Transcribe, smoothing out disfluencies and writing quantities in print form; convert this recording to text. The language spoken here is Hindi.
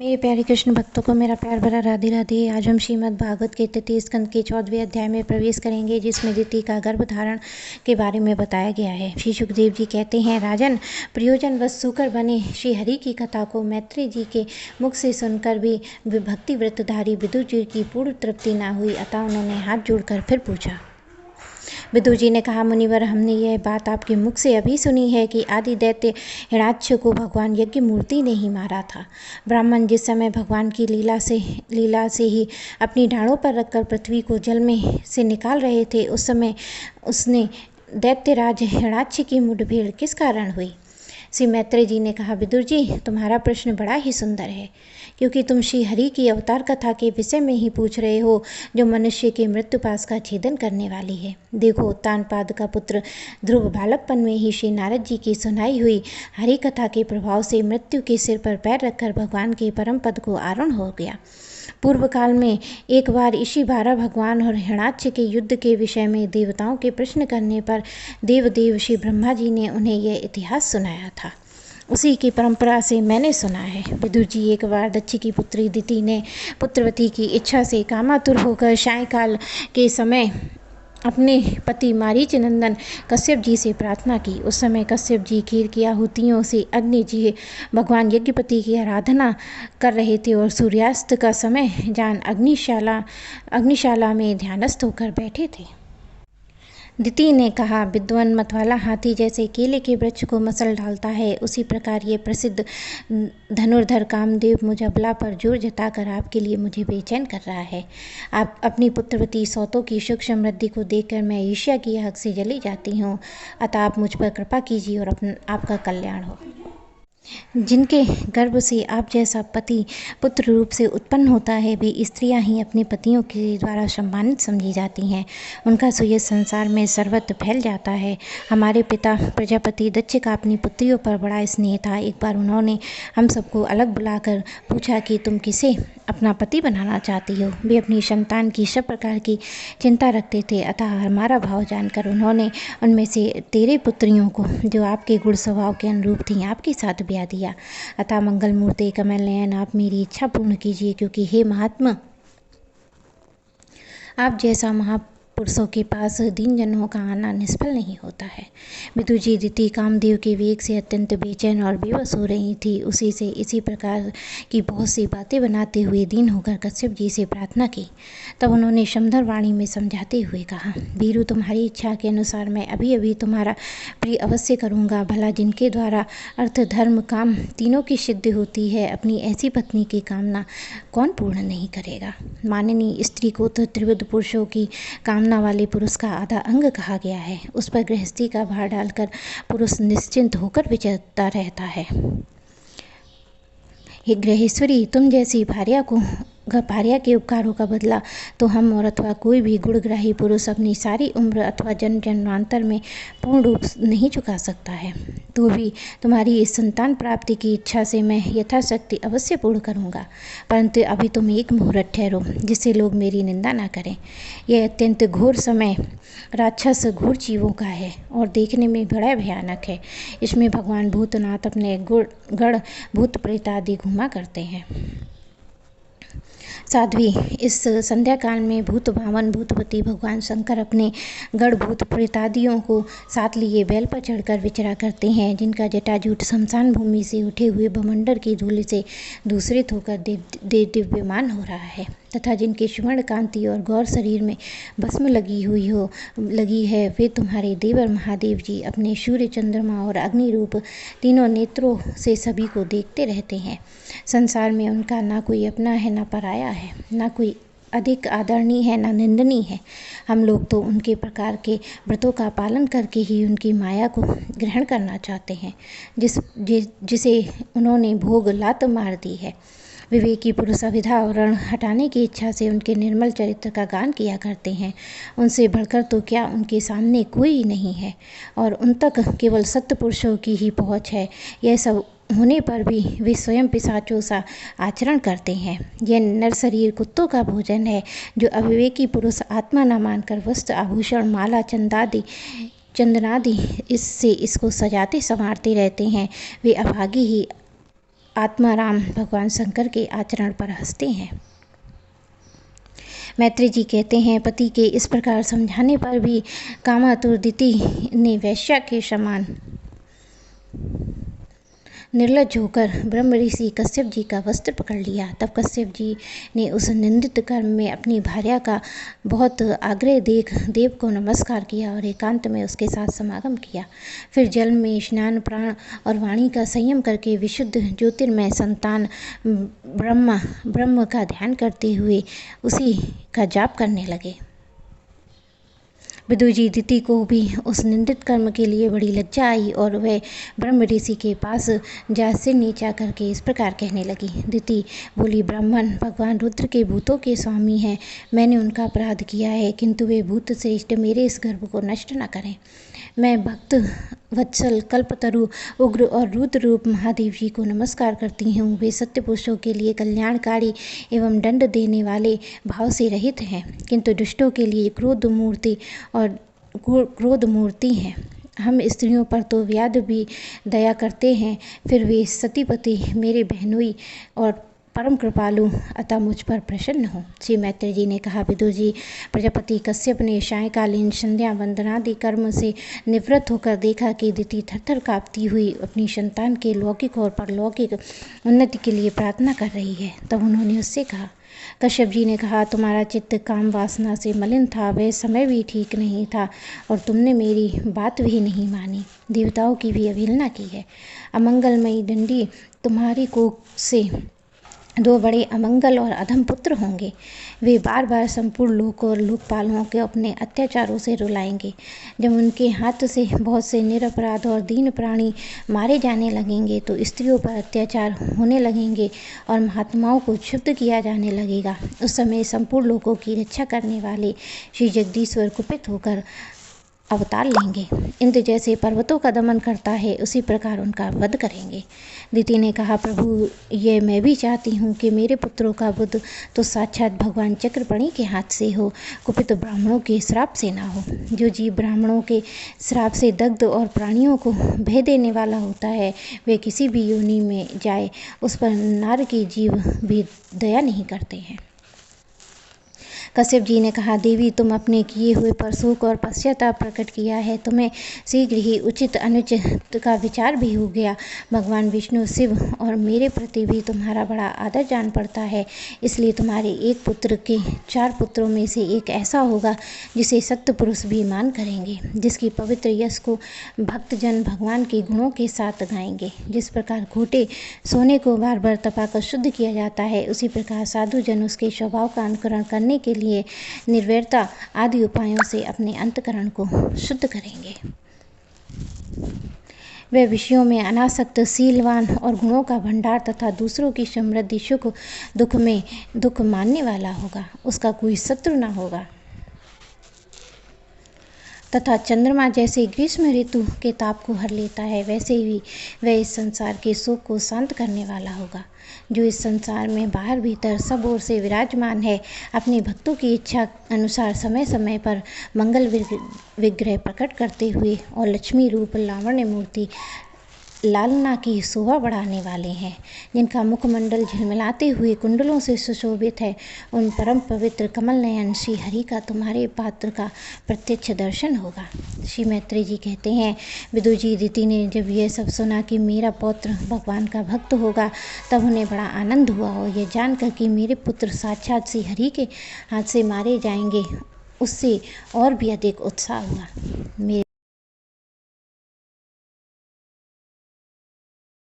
मेरे प्यारे कृष्ण भक्तों को मेरा प्यार भरा राधे राधे। आज हम श्रीमद् भागवत के तृतीय स्कंद के 14वें अध्याय में प्रवेश करेंगे, जिसमें दिति का गर्भधारण के बारे में बताया गया है। श्री सुखदेव जी कहते हैं, राजन, प्रयोजनवश सूकर बने श्री हरि की कथा को मैत्री जी के मुख से सुनकर भी भक्ति व्रतधारी विदुर जी की पूर्ण तृप्ति न हुई, अतः उन्होंने हाथ जोड़कर फिर पूछा। विदुर जी ने कहा, मुनिवर, हमने यह बात आपके मुख से अभी सुनी है कि आदि दैत्य हिरण्याक्ष को भगवान यज्ञ मूर्ति ने ही मारा था। ब्राह्मण जिस समय भगवान की लीला से ही अपनी डाँड़ों पर रखकर पृथ्वी को जल में से निकाल रहे थे, उस समय उसने दैत्यराज हिरण्याक्ष की मुठभेड़ किस कारण हुई? श्री मैत्रेय जी ने कहा, विदुर जी, तुम्हारा प्रश्न बड़ा ही सुंदर है, क्योंकि तुम श्री हरि की अवतार कथा के विषय में ही पूछ रहे हो, जो मनुष्य के मृत्युपाश का छेदन करने वाली है। देखो, उत्तानपाद का पुत्र ध्रुव बालकपन में ही श्री नारद जी की सुनाई हुई हरि कथा के प्रभाव से मृत्यु के सिर पर पैर रखकर भगवान के परम पद को आरूढ़ हो गया। पूर्व काल में एक बार इसी 12 भगवान और हिरण्याक्ष के युद्ध के विषय में देवताओं के प्रश्न करने पर देवदेव श्री ब्रह्मा जी ने उन्हें यह इतिहास सुनाया था। उसी की परंपरा से मैंने सुना है। विदुर जी, एक बार दक्ष की पुत्री दिति ने पुत्रवती की इच्छा से कामातुर होकर सायंकाल के समय अपने पति मारीच नंदन कश्यप जी से प्रार्थना की। उस समय कश्यप जी खीर की आहुतियों से अग्नि जी भगवान यज्ञपति की आराधना कर रहे थे और सूर्यास्त का समय जान अग्निशाला में ध्यानस्थ होकर बैठे थे। दिति ने कहा, विद्वान मतवाला हाथी जैसे केले के वृक्ष को मसल डालता है, उसी प्रकार ये प्रसिद्ध धनुर्धर कामदेव मुझ अबला पर जोर जताकर आपके लिए मुझे बेचैन कर रहा है। आप अपनी पुत्रवती सौतों की सुख समृद्धि को देखकर मैं ईर्ष्या की आग से जली जाती हूँ, अतः आप मुझ पर कृपा कीजिए और आपका कल्याण हो। जिनके गर्भ से आप जैसा पति पुत्र रूप से उत्पन्न होता है, वे स्त्रियां ही अपने पतियों के द्वारा सम्मानित समझी जाती हैं। उनका सुयश संसार में सर्वत्र फैल जाता है। हमारे पिता प्रजापति दक्ष का अपनी पुत्रियों पर बड़ा स्नेह था। एक बार उन्होंने हम सबको अलग बुलाकर पूछा कि तुम किसे अपना पति बनाना चाहती हो। वे अपनी संतान की सब प्रकार की चिंता रखते थे, अतः हमारा भाव जानकर उन्होंने उनमें से 13 पुत्रियों को, जो आपके गुण स्वभाव के अनुरूप थीं, आपके साथ ब्याह दिया। अतः मंगल मूर्ति कमल नयन, आप मेरी इच्छा पूर्ण कीजिए, क्योंकि हे महात्मा, आप जैसा महापुरुषों के पास दीन जनों का आना निष्फल नहीं होता है। विदुर जी दिति कामदेव के वेग से अत्यंत बेचैन और बेबस हो रही थी। उसी से इसी प्रकार की बहुत सी बातें बनाते हुए दीन होकर कश्यप जी से प्रार्थना की। तब उन्होंने समधर वाणी में समझाते हुए कहा, वीरू, तुम्हारी इच्छा के अनुसार मैं अभी अभी तुम्हारा प्रिय अवश्य करूँगा। भला जिनके द्वारा अर्थ धर्म काम तीनों की सिद्धि होती है, अपनी ऐसी पत्नी की कामना कौन पूर्ण नहीं करेगा। माननीय स्त्री को तो त्रिविध पुरुषों की कामना वाले पुरुष का आधा अंग कहा गया है। उस पर गृहस्थी का भार डालकर पुरुष निश्चिंत होकर विचरता रहता है। हे गृहेश्वरी, तुम जैसी भार्या के उपकारों का बदला तो हम और अथवा कोई भी गुणग्राही पुरुष अपनी सारी उम्र अथवा जन्मांतर में पूर्ण रूप नहीं चुका सकता है। तो भी तुम्हारी इस संतान प्राप्ति की इच्छा से मैं यथाशक्ति अवश्य पूर्ण करूँगा, परंतु अभी तुम एक मुहूर्त ठहरो, जिससे लोग मेरी निंदा न करें। यह अत्यंत घोर समय राक्षस घोर जीवों का है और देखने में बड़ा भयानक है। इसमें भगवान भूतनाथ अपने गण भूत प्रेत आदि घुमा करते हैं। साध्वी, इस संध्या काल में भूत भावन भूतपति भगवान शंकर अपने गण भूत प्रेतादियों को साथ लिए बैल पर चढ़कर विचरा करते हैं, जिनका जटाजूट शमशान भूमि से उठे हुए बमंडर की धूल से दूषित होकर दिव्यमान हो रहा है, तथा जिनके सुवर्ण कांति और गौर शरीर में भस्म लगी है, वे तुम्हारे देवर महादेव जी अपने सूर्य चंद्रमा और अग्नि रूप तीनों नेत्रों से सभी को देखते रहते हैं। संसार में उनका ना कोई अपना है, ना पराया है, ना कोई अधिक आदरणीय है, ना निंदनीय है। हम लोग तो उनके प्रकार के व्रतों का पालन करके ही उनकी माया को ग्रहण करना चाहते हैं, जिसे उन्होंने भोग लात मार दी है। विवेकी पुरुष अविद्या और ऋण हटाने की इच्छा से उनके निर्मल चरित्र का गान किया करते हैं। उनसे बढ़कर तो क्या उनके सामने कोई नहीं है, और उन तक केवल सत्य पुरुषों की ही पहुँच है। यह सब होने पर भी वे स्वयं पिशाचों सा आचरण करते हैं। यह नर शरीर कुत्तों का भोजन है। जो अविवेकी पुरुष आत्मा न मानकर वस्त्र आभूषण माला चंदनादि इससे इसको सजाते संवारते रहते हैं, वे अभागी ही आत्माराम भगवान शंकर के आचरण पर हंसते हैं। मैत्री जी कहते हैं, पति के इस प्रकार समझाने पर भी कामातुर दिति ने वैश्या के समान निर्लज्ज होकर ब्रह्म ऋषि कश्यप जी का वस्त्र पकड़ लिया। तब कश्यप जी ने उस निंदित कर्म में अपनी भार्या का बहुत आग्रह देख देव को नमस्कार किया और एकांत में उसके साथ समागम किया। फिर जल में स्नान, प्राण और वाणी का संयम करके विशुद्ध ज्योतिर्मय संतान ब्रह्म का ध्यान करते हुए उसी का जाप करने लगे। विदुर जी दिति को भी उस निंदित कर्म के लिए बड़ी लज्जा आई और वह ब्रह्म ऋषि के पास जा सिर नीचा करके इस प्रकार कहने लगी। दिति बोली, ब्राह्मण भगवान रुद्र के भूतों के स्वामी हैं। मैंने उनका अपराध किया है, किंतु वे भूत श्रेष्ठ मेरे इस गर्भ को नष्ट न करें। मैं भक्त वत्सल, कल्पतरु, उग्र और रुद्र रूप महादेव जी को नमस्कार करती हूँ। वे सत्य पुरुषों के लिए कल्याणकारी एवं दंड देने वाले भाव से रहित हैं, किंतु दुष्टों के लिए क्रोध मूर्ति हैं। हम स्त्रियों पर तो व्याध भी दया करते हैं, फिर वे सतीपति मेरे बहनोई और परम कृपालु, अतः मुझ पर प्रसन्न हो। श्री मैत्री जी ने कहा, विदुर जी, प्रजापति कश्यप ने सायंकालीन संध्या वंदनादि कर्म से निवृत्त होकर देखा कि दिति थरथर कांपती हुई अपनी संतान के लौकिक और परलौकिक उन्नति के लिए प्रार्थना कर रही है। तब उन्होंने उससे कहा, कश्यप जी ने कहा, तुम्हारा चित्त काम वासना से मलिन था, वह समय भी ठीक नहीं था और तुमने मेरी बात भी नहीं मानी, देवताओं की भी अवहेलना की है। अमंगलमयी दंडी तुम्हारी कोख से दो बड़े अमंगल और अधम पुत्र होंगे। वे बार बार संपूर्ण लोक और लोकपालों के अपने अत्याचारों से रुलाएंगे। जब उनके हाथ से बहुत से निरपराध और दीन प्राणी मारे जाने लगेंगे तो स्त्रियों पर अत्याचार होने लगेंगे और महात्माओं को क्षुब्ध किया जाने लगेगा। उस समय संपूर्ण लोकों की रक्षा करने वाले श्री जगदीश्वर कुपित होकर अवतार लेंगे। इंद्र जैसे पर्वतों का दमन करता है, उसी प्रकार उनका वध करेंगे। दिति ने कहा, प्रभु, ये मैं भी चाहती हूँ कि मेरे पुत्रों का वध तो साक्षात भगवान चक्रपणि के हाथ से हो, कुपित ब्राह्मणों के श्राप से ना हो। जो जीव ब्राह्मणों के श्राप से दग्ध और प्राणियों को भय देने वाला होता है, वे किसी भी योनि में जाए उस पर नार के जीव भी दया नहीं करते हैं। कश्यप जी ने कहा, देवी, तुम अपने किए हुए पर शोक और पश्चाताप प्रकट किया है। तुम्हें शीघ्र ही उचित अनुचित का विचार भी हो गया। भगवान विष्णु, शिव और मेरे प्रति भी तुम्हारा बड़ा आदर जान पड़ता है, इसलिए तुम्हारे एक पुत्र के 4 पुत्रों में से एक ऐसा होगा जिसे सत्य पुरुष भी मान करेंगे, जिसकी पवित्र यश को भक्तजन भगवान के गुणों के साथ गाएंगे। जिस प्रकार घोटे सोने को बार बार तपाकर शुद्ध किया जाता है, उसी प्रकार साधु जन उसके स्वभाव का अनुकरण करने के लिए निर्वैरता आदि उपायों से अपने अंतकरण को शुद्ध करेंगे। वे विषयों में अनासक्त, शीलवान और गुणों का भंडार तथा दूसरों की समृद्धि, सुख दुख में दुख मानने वाला होगा। उसका कोई शत्रु न होगा तथा चंद्रमा जैसे ग्रीष्म ऋतु के ताप को हर लेता है, वैसे ही वह इस संसार के शोक को शांत करने वाला होगा। जो इस संसार में बाहर भीतर सब ओर से विराजमान है, अपने भक्तों की इच्छा अनुसार समय समय पर मंगल विग्रह प्रकट करते हुए और लक्ष्मी रूप लावण्य मूर्ति लालना की शोभा बढ़ाने वाले हैं, जिनका मुखमंडल झिलमिलाते हुए कुंडलों से सुशोभित है, उन परम पवित्र कमल नयन श्री हरि का तुम्हारे पात्र का प्रत्यक्ष दर्शन होगा। श्री मैत्री जी कहते हैं, विदुर जी, दिति ने जब यह सब सुना कि मेरा पौत्र भगवान का भक्त होगा, तब उन्हें बड़ा आनंद हुआ और यह जानकर कि मेरे पुत्र साक्षात श्री हरि के हाथ से मारे जाएंगे, उससे और भी अधिक उत्साह हुआ।